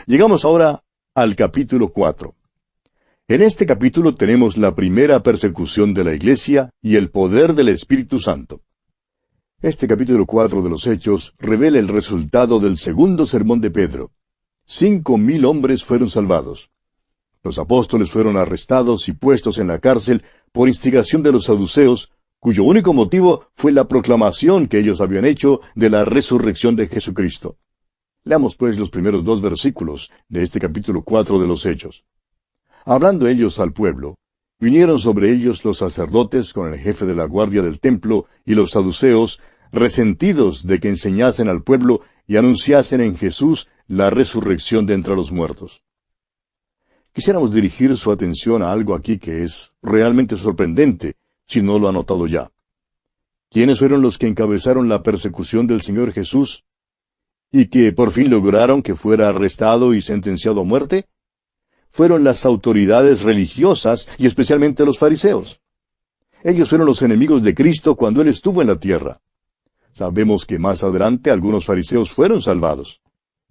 Llegamos ahora al capítulo 4. En este capítulo tenemos la primera persecución de la Iglesia y el poder del Espíritu Santo. Este capítulo 4 de los Hechos revela el resultado del segundo sermón de Pedro. 5,000 hombres fueron salvados. Los apóstoles fueron arrestados y puestos en la cárcel por instigación de los saduceos, cuyo único motivo fue la proclamación que ellos habían hecho de la resurrección de Jesucristo. Leamos pues los primeros 2 versículos de este capítulo 4 de los Hechos. Hablando ellos al pueblo, vinieron sobre ellos los sacerdotes con el jefe de la guardia del templo y los saduceos, resentidos de que enseñasen al pueblo y anunciasen en Jesús la resurrección de entre los muertos. Quisiéramos dirigir su atención a algo aquí que es realmente sorprendente, si no lo ha notado ya. ¿Quiénes fueron los que encabezaron la persecución del Señor Jesús y que por fin lograron que fuera arrestado y sentenciado a muerte? Fueron las autoridades religiosas y especialmente los fariseos. Ellos fueron los enemigos de Cristo cuando Él estuvo en la tierra. Sabemos que más adelante algunos fariseos fueron salvados.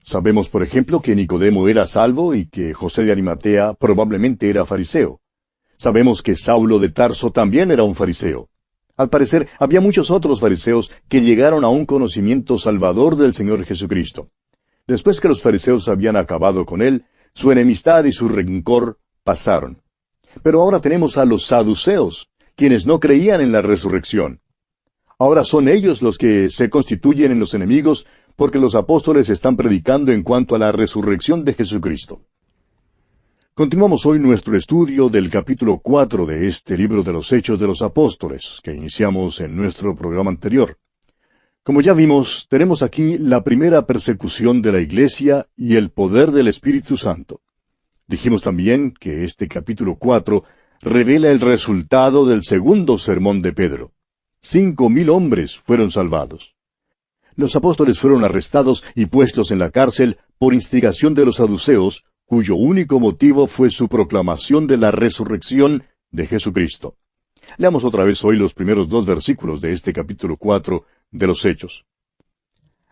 Sabemos, por ejemplo, que Nicodemo era salvo y que José de Arimatea probablemente era fariseo. Sabemos que Saulo de Tarso también era un fariseo. Al parecer, había muchos otros fariseos que llegaron a un conocimiento salvador del Señor Jesucristo. Después que los fariseos habían acabado con Él, su enemistad y su rencor pasaron. Pero ahora tenemos a los saduceos, quienes no creían en la resurrección. Ahora son ellos los que se constituyen en los enemigos porque los apóstoles están predicando en cuanto a la resurrección de Jesucristo. Continuamos hoy nuestro estudio del capítulo 4 de este libro de los Hechos de los Apóstoles, que iniciamos en nuestro programa anterior. Como ya vimos, tenemos aquí la primera persecución de la Iglesia y el poder del Espíritu Santo. Dijimos también que este capítulo 4 revela el resultado del segundo sermón de Pedro. 5,000 hombres fueron salvados. Los apóstoles fueron arrestados y puestos en la cárcel por instigación de los saduceos, cuyo único motivo fue su proclamación de la resurrección de Jesucristo. Leamos otra vez hoy los primeros 2 versículos de este capítulo 4 de los Hechos.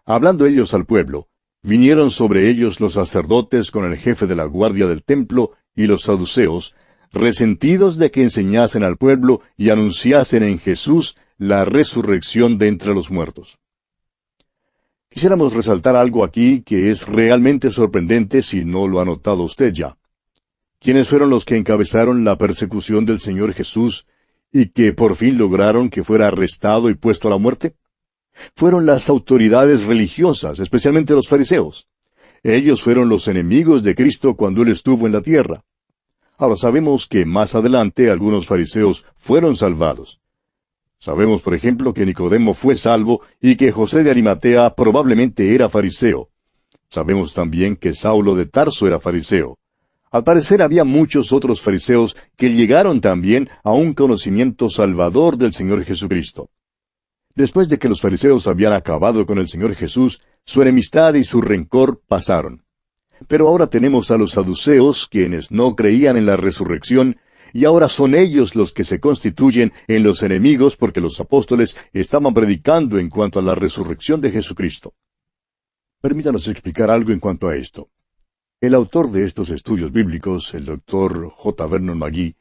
Hablando ellos al pueblo, vinieron sobre ellos los sacerdotes con el jefe de la guardia del templo y los saduceos, resentidos de que enseñasen al pueblo y anunciasen en Jesús la resurrección de entre los muertos. Quisiéramos resaltar algo aquí que es realmente sorprendente si no lo ha notado usted ya. ¿Quiénes fueron los que encabezaron la persecución del Señor Jesús y que por fin lograron que fuera arrestado y puesto a la muerte? Fueron las autoridades religiosas, especialmente los fariseos. Ellos fueron los enemigos de Cristo cuando Él estuvo en la tierra. Ahora sabemos que más adelante algunos fariseos fueron salvados. Sabemos, por ejemplo, que Nicodemo fue salvo y que José de Arimatea probablemente era fariseo. Sabemos también que Saulo de Tarso era fariseo. Al parecer había muchos otros fariseos que llegaron también a un conocimiento salvador del Señor Jesucristo. Después de que los fariseos habían acabado con el Señor Jesús, su enemistad y su rencor pasaron. Pero ahora tenemos a los saduceos, quienes no creían en la resurrección, y ahora son ellos los que se constituyen en los enemigos porque los apóstoles estaban predicando en cuanto a la resurrección de Jesucristo. Permítanos explicar algo en cuanto a esto. El autor de estos estudios bíblicos, el Dr. J. Vernon McGee,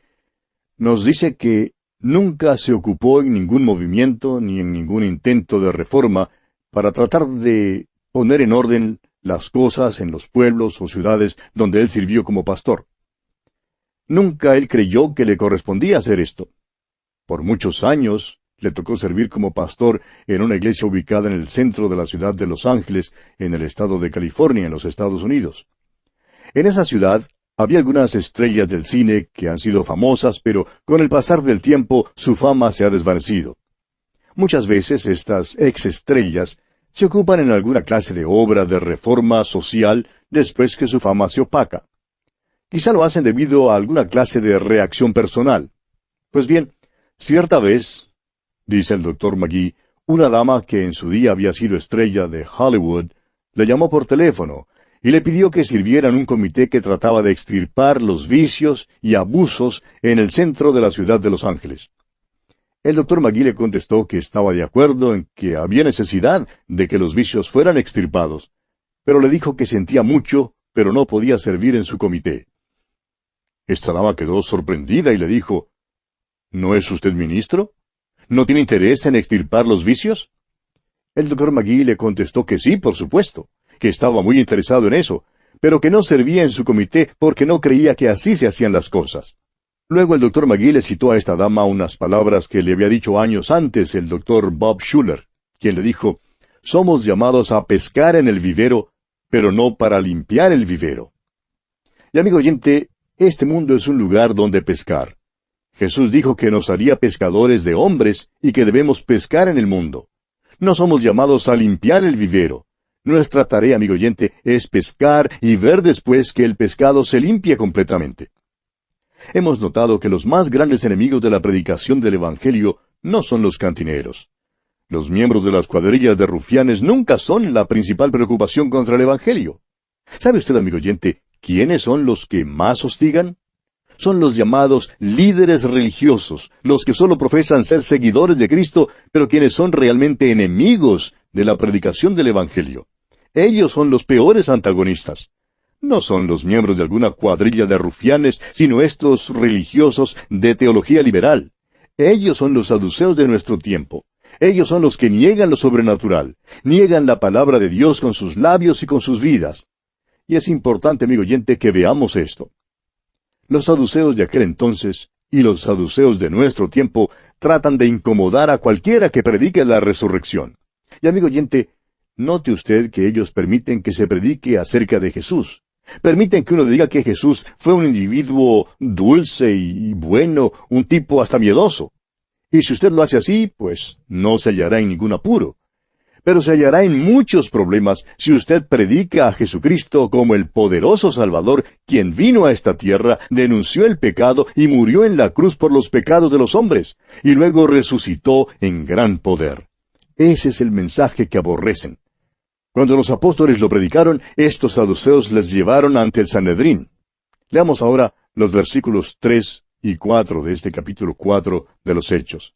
nos dice que nunca se ocupó en ningún movimiento ni en ningún intento de reforma para tratar de poner en orden las cosas en los pueblos o ciudades donde él sirvió como pastor. Nunca él creyó que le correspondía hacer esto. Por muchos años le tocó servir como pastor en una iglesia ubicada en el centro de la ciudad de Los Ángeles, en el estado de California, en los Estados Unidos. En esa ciudad había algunas estrellas del cine que han sido famosas, pero con el pasar del tiempo su fama se ha desvanecido. Muchas veces estas ex-estrellas se ocupan en alguna clase de obra de reforma social después que su fama se opaca. Quizá lo hacen debido a alguna clase de reacción personal. Pues bien, cierta vez, dice el Dr. McGee, una dama que en su día había sido estrella de Hollywood, le llamó por teléfono y le pidió que sirviera en un comité que trataba de extirpar los vicios y abusos en el centro de la ciudad de Los Ángeles. El Dr. McGee le contestó que estaba de acuerdo en que había necesidad de que los vicios fueran extirpados, pero le dijo que sentía mucho pero no podía servir en su comité. Esta dama quedó sorprendida y le dijo, ¿no es usted ministro? ¿No tiene interés en extirpar los vicios? El doctor McGee le contestó que sí, por supuesto, que estaba muy interesado en eso, pero que no servía en su comité porque no creía que así se hacían las cosas. Luego el doctor McGee le citó a esta dama unas palabras que le había dicho años antes el doctor Bob Schuller, quien le dijo, «Somos llamados a pescar en el vivero, pero no para limpiar el vivero». Y amigo oyente, este mundo es un lugar donde pescar. Jesús dijo que nos haría pescadores de hombres y que debemos pescar en el mundo. No somos llamados a limpiar el vivero. Nuestra tarea, amigo oyente, es pescar y ver después que el pescado se limpie completamente. Hemos notado que los más grandes enemigos de la predicación del Evangelio no son los cantineros. Los miembros de las cuadrillas de rufianes nunca son la principal preocupación contra el Evangelio. ¿Sabe usted, amigo oyente, quiénes son los que más hostigan? Son los llamados líderes religiosos, los que solo profesan ser seguidores de Cristo, pero quienes son realmente enemigos de la predicación del Evangelio. Ellos son los peores antagonistas. No son los miembros de alguna cuadrilla de rufianes, sino estos religiosos de teología liberal. Ellos son los saduceos de nuestro tiempo. Ellos son los que niegan lo sobrenatural, niegan la palabra de Dios con sus labios y con sus vidas. Y es importante, amigo oyente, que veamos esto. Los saduceos de aquel entonces y los saduceos de nuestro tiempo tratan de incomodar a cualquiera que predique la resurrección. Y amigo oyente, note usted que ellos permiten que se predique acerca de Jesús. Permiten que uno diga que Jesús fue un individuo dulce y bueno, un tipo hasta miedoso. Y si usted lo hace así, pues no se hallará en ningún apuro. Pero se hallará en muchos problemas si usted predica a Jesucristo como el poderoso Salvador, quien vino a esta tierra, denunció el pecado y murió en la cruz por los pecados de los hombres, y luego resucitó en gran poder. Ese es el mensaje que aborrecen. Cuando los apóstoles lo predicaron, estos saduceos les llevaron ante el Sanedrín. Leamos ahora los versículos 3 y 4 de este capítulo 4 de los Hechos.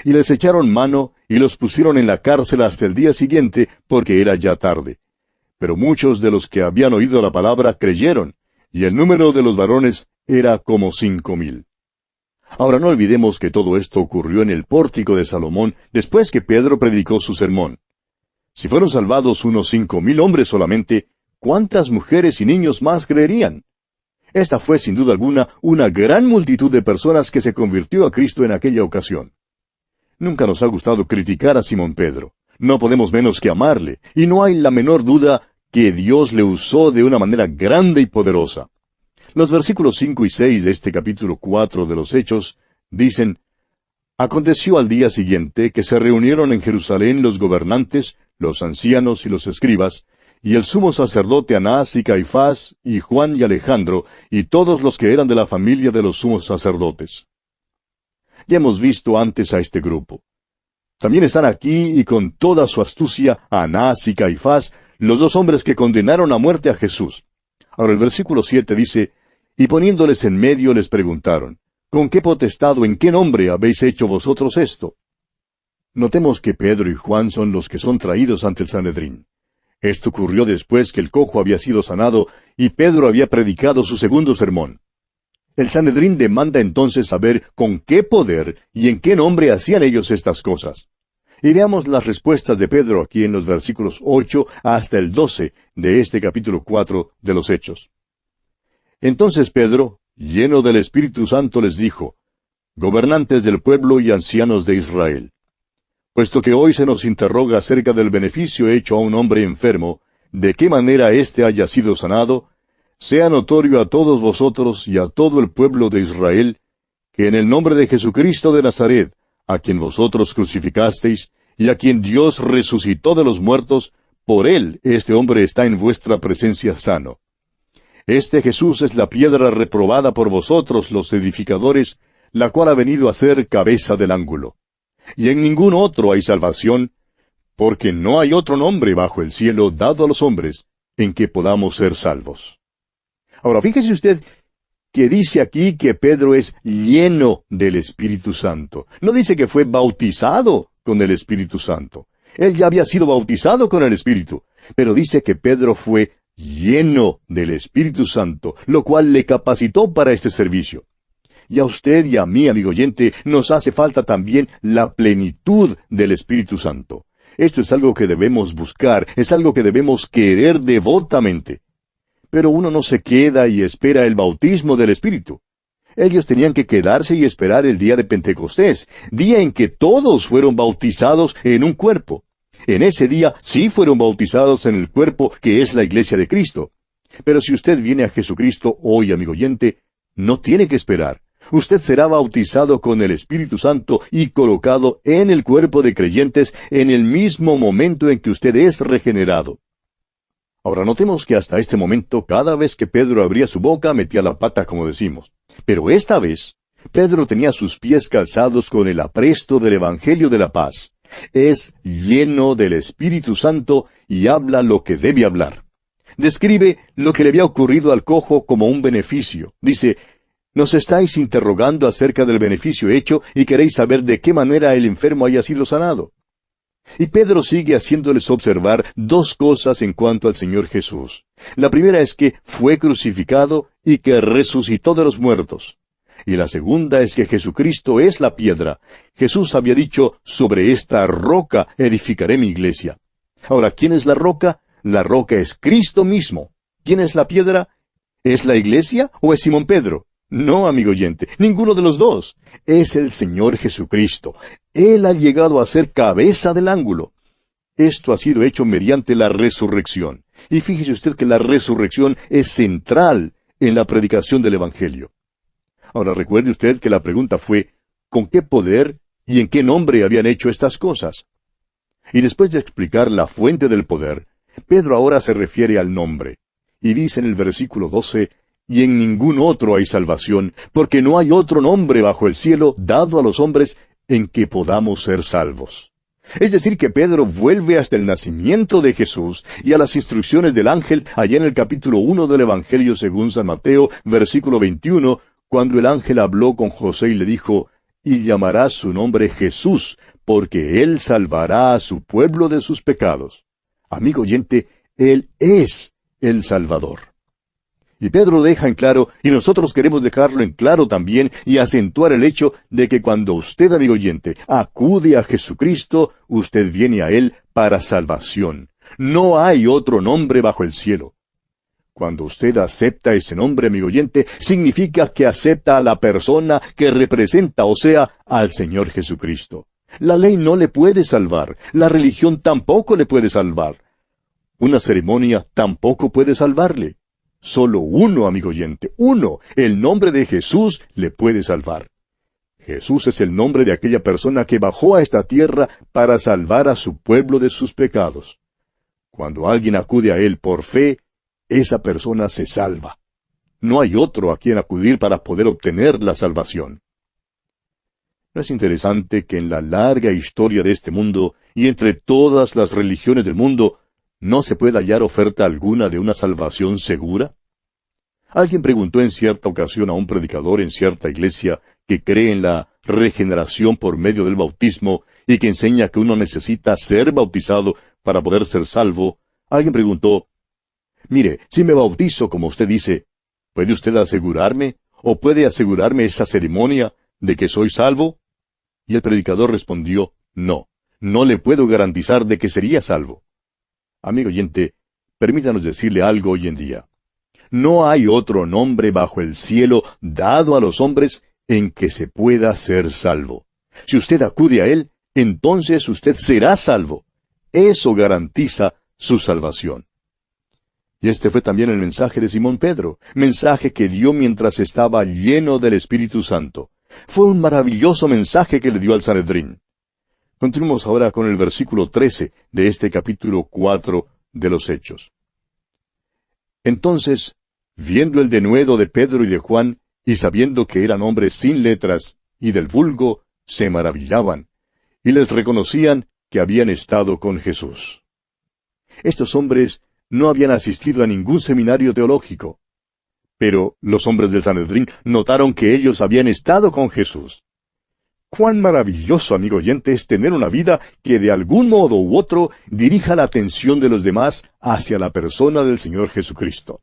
Y les echaron mano y los pusieron en la cárcel hasta el día siguiente, porque era ya tarde. Pero muchos de los que habían oído la palabra creyeron, y el número de los varones era como 5,000. Ahora no olvidemos que todo esto ocurrió en el pórtico de Salomón, después que Pedro predicó su sermón. Si fueron salvados unos 5,000 hombres solamente, ¿cuántas mujeres y niños más creerían? Esta fue sin duda alguna una gran multitud de personas que se convirtió a Cristo en aquella ocasión. Nunca nos ha gustado criticar a Simón Pedro. No podemos menos que amarle, y no hay la menor duda que Dios le usó de una manera grande y poderosa. Los versículos 5 y 6 de este capítulo 4 de los Hechos dicen, «Aconteció al día siguiente que se reunieron en Jerusalén los gobernantes, los ancianos y los escribas, y el sumo sacerdote Anás y Caifás, y Juan y Alejandro, y todos los que eran de la familia de los sumos sacerdotes». Ya hemos visto antes a este grupo. También están aquí y con toda su astucia Anás y Caifás, los dos hombres que condenaron a muerte a Jesús. Ahora el versículo 7 dice, «Y poniéndoles en medio les preguntaron, ¿con qué potestad o en qué nombre habéis hecho vosotros esto?» Notemos que Pedro y Juan son los que son traídos ante el Sanedrín. Esto ocurrió después que el cojo había sido sanado y Pedro había predicado su segundo sermón. El Sanedrín demanda entonces saber con qué poder y en qué nombre hacían ellos estas cosas. Y veamos las respuestas de Pedro aquí en los versículos 8 hasta el 12 de este capítulo 4 de los Hechos. Entonces Pedro, lleno del Espíritu Santo, les dijo, «Gobernantes del pueblo y ancianos de Israel, puesto que hoy se nos interroga acerca del beneficio hecho a un hombre enfermo, de qué manera éste haya sido sanado, sea notorio a todos vosotros y a todo el pueblo de Israel, que en el nombre de Jesucristo de Nazaret, a quien vosotros crucificasteis, y a quien Dios resucitó de los muertos, por él este hombre está en vuestra presencia sano. Este Jesús es la piedra reprobada por vosotros los edificadores, la cual ha venido a ser cabeza del ángulo. Y en ningún otro hay salvación, porque no hay otro nombre bajo el cielo dado a los hombres en que podamos ser salvos». Ahora, fíjese usted que dice aquí que Pedro es lleno del Espíritu Santo. No dice que fue bautizado con el Espíritu Santo. Él ya había sido bautizado con el Espíritu, pero dice que Pedro fue lleno del Espíritu Santo, lo cual le capacitó para este servicio. Y a usted y a mí, amigo oyente, nos hace falta también la plenitud del Espíritu Santo. Esto es algo que debemos buscar, es algo que debemos querer devotamente. Pero uno no se queda y espera el bautismo del Espíritu. Ellos tenían que quedarse y esperar el día de Pentecostés, día en que todos fueron bautizados en un cuerpo. En ese día sí fueron bautizados en el cuerpo que es la iglesia de Cristo. Pero si usted viene a Jesucristo hoy, amigo oyente, no tiene que esperar. Usted será bautizado con el Espíritu Santo y colocado en el cuerpo de creyentes en el mismo momento en que usted es regenerado. Ahora notemos que hasta este momento, cada vez que Pedro abría su boca, metía la pata, como decimos. Pero esta vez, Pedro tenía sus pies calzados con el apresto del Evangelio de la paz. Es lleno del Espíritu Santo y habla lo que debe hablar. Describe lo que le había ocurrido al cojo como un beneficio. Dice, nos estáis interrogando acerca del beneficio hecho y queréis saber de qué manera el enfermo haya sido sanado. Y Pedro sigue haciéndoles observar dos cosas en cuanto al Señor Jesús. La primera es que fue crucificado y que resucitó de los muertos. Y la segunda es que Jesucristo es la piedra. Jesús había dicho, sobre esta roca edificaré mi iglesia. Ahora, ¿quién es la roca? La roca es Cristo mismo. ¿Quién es la piedra? ¿Es la iglesia o es Simón Pedro? No, amigo oyente, ninguno de los dos. Es el Señor Jesucristo. Él ha llegado a ser cabeza del ángulo. Esto ha sido hecho mediante la resurrección. Y fíjese usted que la resurrección es central en la predicación del Evangelio. Ahora recuerde usted que la pregunta fue, ¿con qué poder y en qué nombre habían hecho estas cosas? Y después de explicar la fuente del poder, Pedro ahora se refiere al nombre. Y dice en el versículo 12, y en ningún otro hay salvación, porque no hay otro nombre bajo el cielo dado a los hombres en que podamos ser salvos. Es decir, que Pedro vuelve hasta el nacimiento de Jesús y a las instrucciones del ángel allá en el capítulo 1 del Evangelio según San Mateo, versículo 21, cuando el ángel habló con José y le dijo, y llamará su nombre Jesús, porque él salvará a su pueblo de sus pecados. Amigo oyente, él es el Salvador. Y Pedro deja en claro, y nosotros queremos dejarlo en claro también, y acentuar el hecho de que cuando usted, amigo oyente, acude a Jesucristo, usted viene a Él para salvación. No hay otro nombre bajo el cielo. Cuando usted acepta ese nombre, amigo oyente, significa que acepta a la persona que representa, o sea, al Señor Jesucristo. La ley no le puede salvar, la religión tampoco le puede salvar. Una ceremonia tampoco puede salvarle. Solo uno, amigo oyente, uno, el nombre de Jesús le puede salvar. Jesús es el nombre de aquella persona que bajó a esta tierra para salvar a su pueblo de sus pecados. Cuando alguien acude a Él por fe, esa persona se salva. No hay otro a quien acudir para poder obtener la salvación. ¿No es interesante que en la larga historia de este mundo y entre todas las religiones del mundo no se puede hallar oferta alguna de una salvación segura? Alguien preguntó en cierta ocasión a un predicador en cierta iglesia que cree en la regeneración por medio del bautismo y que enseña que uno necesita ser bautizado para poder ser salvo. Alguien preguntó, mire, si me bautizo como usted dice, ¿puede usted asegurarme o puede asegurarme esa ceremonia de que soy salvo? Y el predicador respondió, no le puedo garantizar de que sería salvo. Amigo oyente, permítanos decirle algo hoy en día. No hay otro nombre bajo el cielo dado a los hombres en que se pueda ser salvo. Si usted acude a Él, entonces usted será salvo. Eso garantiza su salvación. Y este fue también el mensaje de Simón Pedro, mensaje que dio mientras estaba lleno del Espíritu Santo. Fue un maravilloso mensaje que le dio al Sanedrín. Continuemos ahora con el versículo 13 de este capítulo 4 de los Hechos. Entonces, viendo el denuedo de Pedro y de Juan, y sabiendo que eran hombres sin letras, y del vulgo, se maravillaban, y les reconocían que habían estado con Jesús. Estos hombres no habían asistido a ningún seminario teológico, pero los hombres del Sanedrín notaron que ellos habían estado con Jesús. Cuán maravilloso, amigo oyente, es tener una vida que de algún modo u otro dirija la atención de los demás hacia la persona del Señor Jesucristo.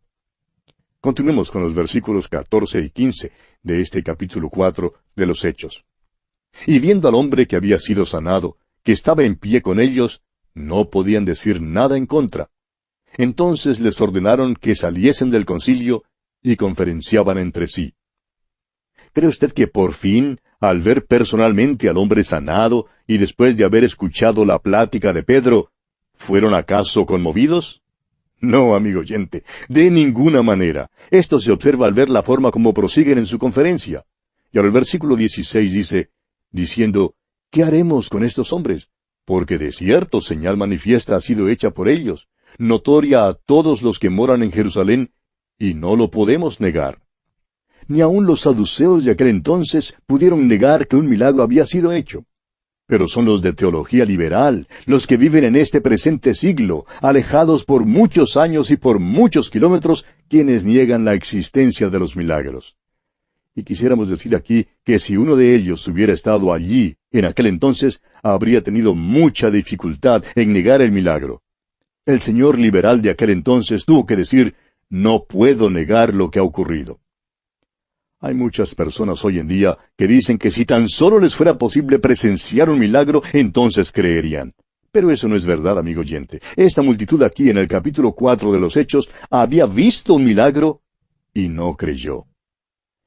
Continuemos con los versículos 14 y 15 de este capítulo 4 de los Hechos. Y viendo al hombre que había sido sanado, que estaba en pie con ellos, no podían decir nada en contra. Entonces les ordenaron que saliesen del concilio y conferenciaban entre sí. ¿Cree usted que por fin, al ver personalmente al hombre sanado y después de haber escuchado la plática de Pedro, fueron acaso conmovidos? No, amigo oyente, de ninguna manera. Esto se observa al ver la forma como prosiguen en su conferencia. Y ahora el versículo 16 dice, diciendo, ¿qué haremos con estos hombres? Porque de cierto señal manifiesta ha sido hecha por ellos, notoria a todos los que moran en Jerusalén, y no lo podemos negar. Ni aun los saduceos de aquel entonces pudieron negar que un milagro había sido hecho. Pero son los de teología liberal, los que viven en este presente siglo, alejados por muchos años y por muchos kilómetros, quienes niegan la existencia de los milagros. Y quisiéramos decir aquí que si uno de ellos hubiera estado allí en aquel entonces, habría tenido mucha dificultad en negar el milagro. El señor liberal de aquel entonces tuvo que decir, no puedo negar lo que ha ocurrido. Hay muchas personas hoy en día que dicen que si tan solo les fuera posible presenciar un milagro, entonces creerían. Pero eso no es verdad, amigo oyente. Esta multitud aquí en el capítulo 4 de los Hechos había visto un milagro y no creyó.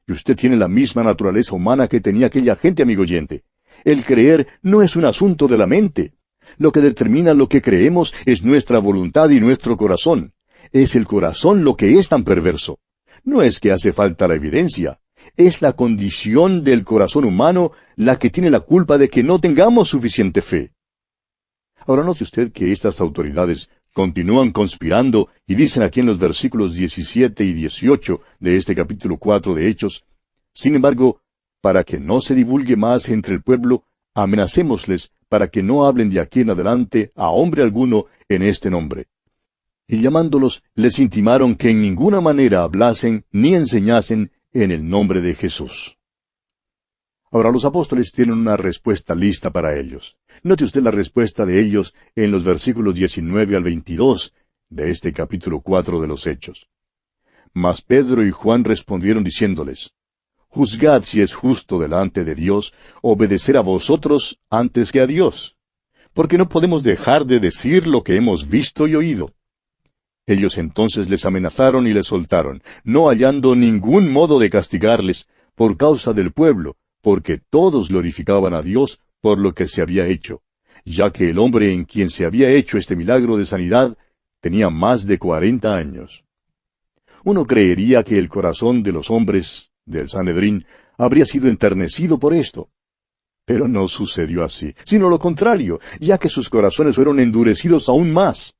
Y usted tiene la misma naturaleza humana que tenía aquella gente, amigo oyente. El creer no es un asunto de la mente. Lo que determina lo que creemos es nuestra voluntad y nuestro corazón. Es el corazón lo que es tan perverso. No es que hace falta la evidencia. Es la condición del corazón humano la que tiene la culpa de que no tengamos suficiente fe. Ahora note usted que estas autoridades continúan conspirando y dicen aquí en los versículos 17 y 18 de este capítulo 4 de Hechos, sin embargo, para que no se divulgue más entre el pueblo, amenacémosles para que no hablen de aquí en adelante a hombre alguno en este nombre. Y llamándolos, les intimaron que en ninguna manera hablasen ni enseñasen en el nombre de Jesús. Ahora los apóstoles tienen una respuesta lista para ellos. Note usted la respuesta de ellos en los versículos 19 al 22 de este capítulo 4 de los Hechos. Mas Pedro y Juan respondieron diciéndoles, Juzgad si es justo delante de Dios obedecer a vosotros antes que a Dios, porque no podemos dejar de decir lo que hemos visto y oído. Ellos entonces les amenazaron y les soltaron, no hallando ningún modo de castigarles, por causa del pueblo, porque todos glorificaban a Dios por lo que se había hecho, ya que el hombre en quien se había hecho este milagro de sanidad tenía más de 40 años. Uno creería que el corazón de los hombres del Sanedrín habría sido enternecido por esto. Pero no sucedió así, sino lo contrario, ya que sus corazones fueron endurecidos aún más.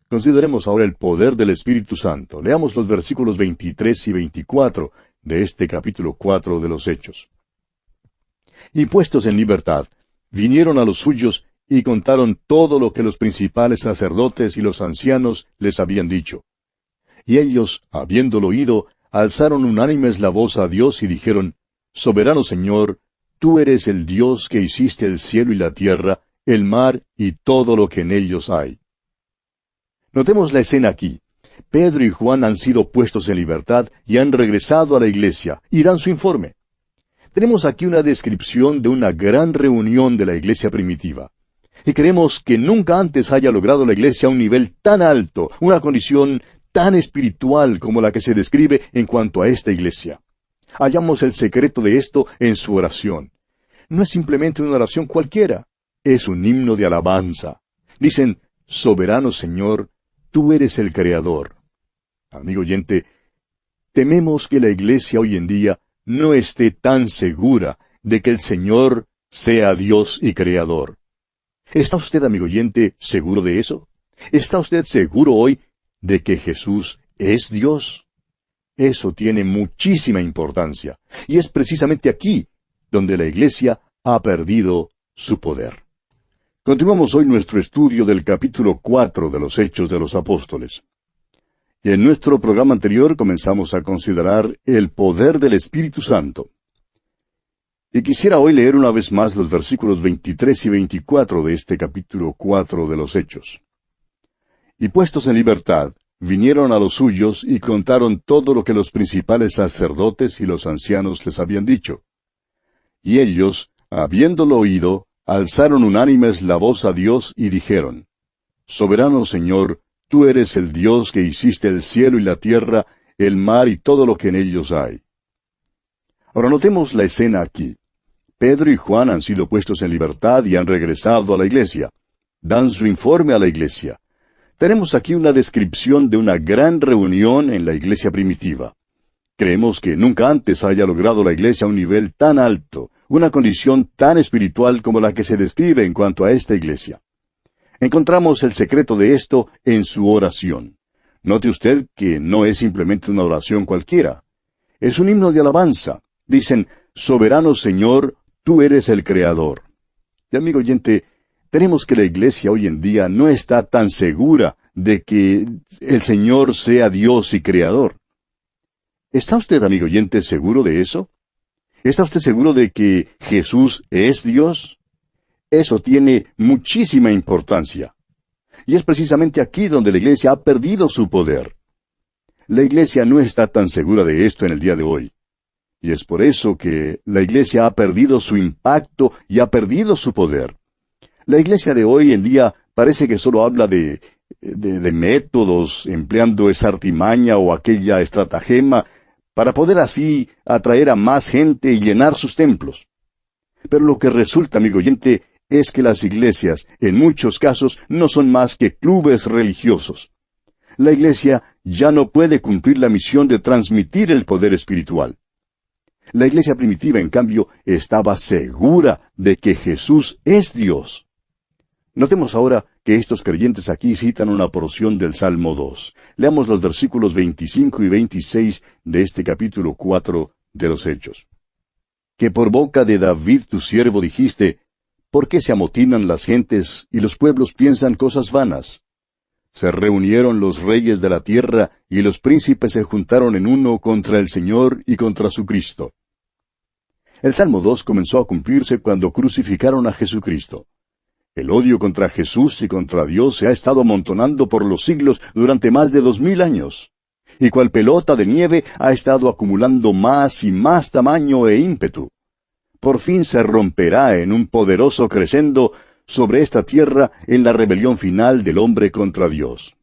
Consideremos ahora el poder del Espíritu Santo. Leamos los versículos 23 y 24 de este capítulo 4 de los Hechos. Y puestos en libertad, vinieron a los suyos y contaron todo lo que los principales sacerdotes y los ancianos les habían dicho. Y ellos, habiéndolo oído, alzaron unánimes la voz a Dios y dijeron, Soberano Señor, tú eres el Dios que hiciste el cielo y la tierra, el mar y todo lo que en ellos hay. Notemos la escena aquí. Pedro y Juan han sido puestos en libertad y han regresado a la iglesia, y dan su informe. Tenemos aquí una descripción de una gran reunión de la iglesia primitiva. Y creemos que nunca antes haya logrado la iglesia un nivel tan alto, una condición tan espiritual como la que se describe en cuanto a esta iglesia. Hallamos el secreto de esto en su oración. No es simplemente una oración cualquiera, es un himno de alabanza. Dicen, Soberano Señor, tú eres el Creador. Amigo oyente, tememos que la iglesia hoy en día no esté tan segura de que el Señor sea Dios y Creador. ¿Está usted, amigo oyente, seguro de eso? ¿Está usted seguro hoy de que Jesús es Dios? Eso tiene muchísima importancia, y es precisamente aquí donde la iglesia ha perdido su poder. Continuamos hoy nuestro estudio del capítulo 4 de los Hechos de los Apóstoles. Y en nuestro programa anterior comenzamos a considerar el poder del Espíritu Santo. Y quisiera hoy leer una vez más los versículos 23 y 24 de este capítulo 4 de los Hechos. Y puestos en libertad, vinieron a los suyos y contaron todo lo que los principales sacerdotes y los ancianos les habían dicho. Y ellos, habiéndolo oído, alzaron unánimes la voz a Dios y dijeron: Soberano Señor, tú eres el Dios que hiciste el cielo y la tierra, el mar y todo lo que en ellos hay. Ahora notemos la escena aquí. Pedro y Juan han sido puestos en libertad y han regresado a la iglesia. Dan su informe a la iglesia. Tenemos aquí una descripción de una gran reunión en la iglesia primitiva. Creemos que nunca antes haya logrado la iglesia un nivel tan alto, una condición tan espiritual como la que se describe en cuanto a esta iglesia. Encontramos el secreto de esto en su oración. Note usted que no es simplemente una oración cualquiera. Es un himno de alabanza. Dicen: Soberano Señor, tú eres el Creador. Y amigo oyente, tenemos que la iglesia hoy en día no está tan segura de que el Señor sea Dios y Creador. ¿Está usted, amigo oyente, seguro de eso? ¿Está usted seguro de que Jesús es Dios? Eso tiene muchísima importancia. Y es precisamente aquí donde la iglesia ha perdido su poder. La iglesia no está tan segura de esto en el día de hoy. Y es por eso que la iglesia ha perdido su impacto y ha perdido su poder. La iglesia de hoy en día parece que solo habla de métodos, empleando esa artimaña o aquella estratagema, para poder así atraer a más gente y llenar sus templos. Pero lo que resulta, amigo oyente, es que las iglesias, en muchos casos, no son más que clubes religiosos. La iglesia ya no puede cumplir la misión de transmitir el poder espiritual. La iglesia primitiva, en cambio, estaba segura de que Jesús es Dios. Notemos ahora que estos creyentes aquí citan una porción del Salmo 2. Leamos los versículos 25 y 26 de este capítulo 4 de los Hechos. Que por boca de David tu siervo dijiste: ¿Por qué se amotinan las gentes y los pueblos piensan cosas vanas? Se reunieron los reyes de la tierra y los príncipes se juntaron en uno contra el Señor y contra su Cristo. El Salmo 2 comenzó a cumplirse cuando crucificaron a Jesucristo. El odio contra Jesús y contra Dios se ha estado amontonando por los siglos durante más de 2000 años. Y cual pelota de nieve ha estado acumulando más y más tamaño e ímpetu. Por fin se romperá en un poderoso crescendo sobre esta tierra en la rebelión final del hombre contra Dios.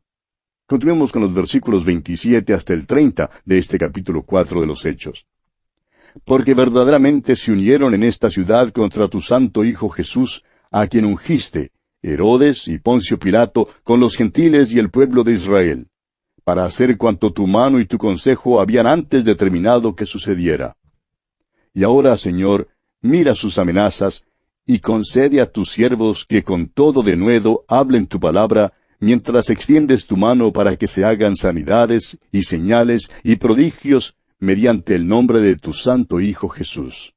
Continuemos con los versículos 27 hasta el 30 de este capítulo 4 de los Hechos. Porque verdaderamente se unieron en esta ciudad contra tu santo Hijo Jesús, a quien ungiste, Herodes y Poncio Pilato, con los gentiles y el pueblo de Israel, para hacer cuanto tu mano y tu consejo habían antes determinado que sucediera. Y ahora, Señor, mira sus amenazas, y concede a tus siervos que con todo denuedo hablen tu palabra, mientras extiendes tu mano para que se hagan sanidades y señales y prodigios mediante el nombre de tu santo Hijo Jesús.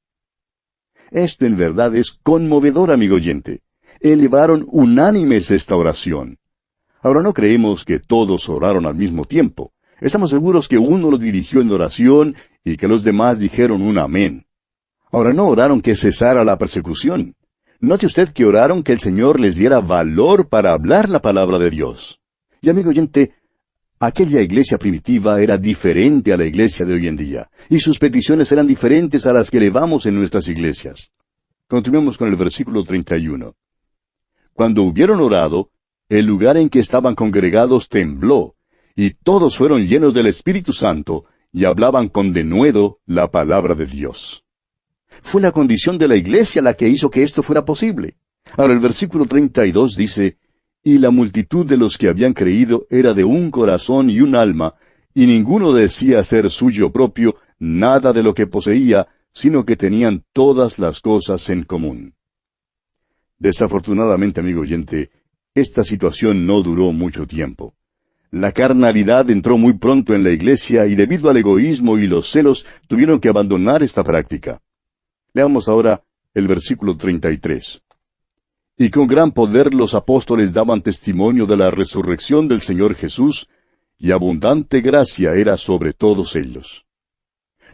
Esto en verdad es conmovedor, amigo oyente. Elevaron unánimes esta oración. Ahora no creemos que todos oraron al mismo tiempo. Estamos seguros que uno lo dirigió en oración y que los demás dijeron un amén. Ahora no oraron que cesara la persecución. Note usted que oraron que el Señor les diera valor para hablar la palabra de Dios. Y amigo oyente, aquella iglesia primitiva era diferente a la iglesia de hoy en día, y sus peticiones eran diferentes a las que elevamos en nuestras iglesias. Continuemos con el versículo 31. Cuando hubieron orado, el lugar en que estaban congregados tembló, y todos fueron llenos del Espíritu Santo, y hablaban con denuedo la palabra de Dios. Fue la condición de la iglesia la que hizo que esto fuera posible. Ahora el versículo 32 dice: Y la multitud de los que habían creído era de un corazón y un alma, y ninguno decía ser suyo propio nada de lo que poseía, sino que tenían todas las cosas en común. Desafortunadamente, amigo oyente, esta situación no duró mucho tiempo. La carnalidad entró muy pronto en la iglesia y debido al egoísmo y los celos tuvieron que abandonar esta práctica. Leamos ahora el versículo 33. Y con gran poder los apóstoles daban testimonio de la resurrección del Señor Jesús, y abundante gracia era sobre todos ellos.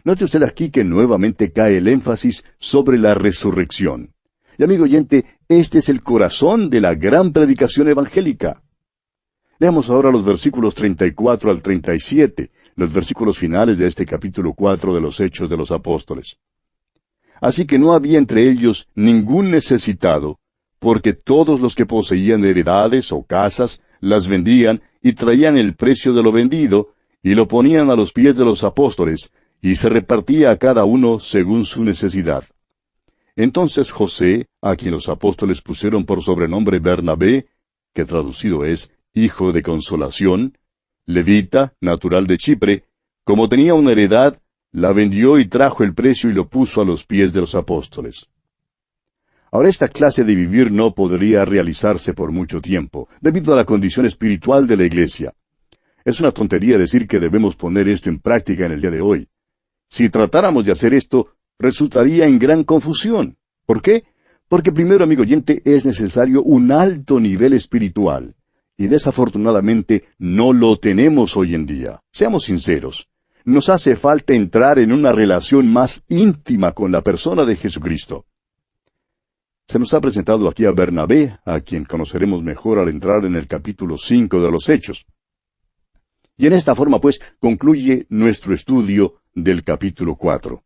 Note usted aquí que nuevamente cae el énfasis sobre la resurrección. Y amigo oyente, este es el corazón de la gran predicación evangélica. Leamos ahora los versículos 34 al 37, los versículos finales de este capítulo 4 de los Hechos de los Apóstoles. Así que no había entre ellos ningún necesitado, porque todos los que poseían heredades o casas las vendían y traían el precio de lo vendido, y lo ponían a los pies de los apóstoles, y se repartía a cada uno según su necesidad. Entonces José, a quien los apóstoles pusieron por sobrenombre Bernabé, que traducido es Hijo de Consolación, levita, natural de Chipre, como tenía una heredad, la vendió y trajo el precio y lo puso a los pies de los apóstoles. Ahora esta clase de vivir no podría realizarse por mucho tiempo, debido a la condición espiritual de la iglesia. Es una tontería decir que debemos poner esto en práctica en el día de hoy. Si tratáramos de hacer esto, resultaría en gran confusión. ¿Por qué? Porque primero, amigo oyente, es necesario un alto nivel espiritual. Y desafortunadamente no lo tenemos hoy en día. Seamos sinceros. Nos hace falta entrar en una relación más íntima con la persona de Jesucristo. Se nos ha presentado aquí a Bernabé, a quien conoceremos mejor al entrar en el capítulo 5 de los Hechos. Y en esta forma, pues, concluye nuestro estudio del capítulo 4.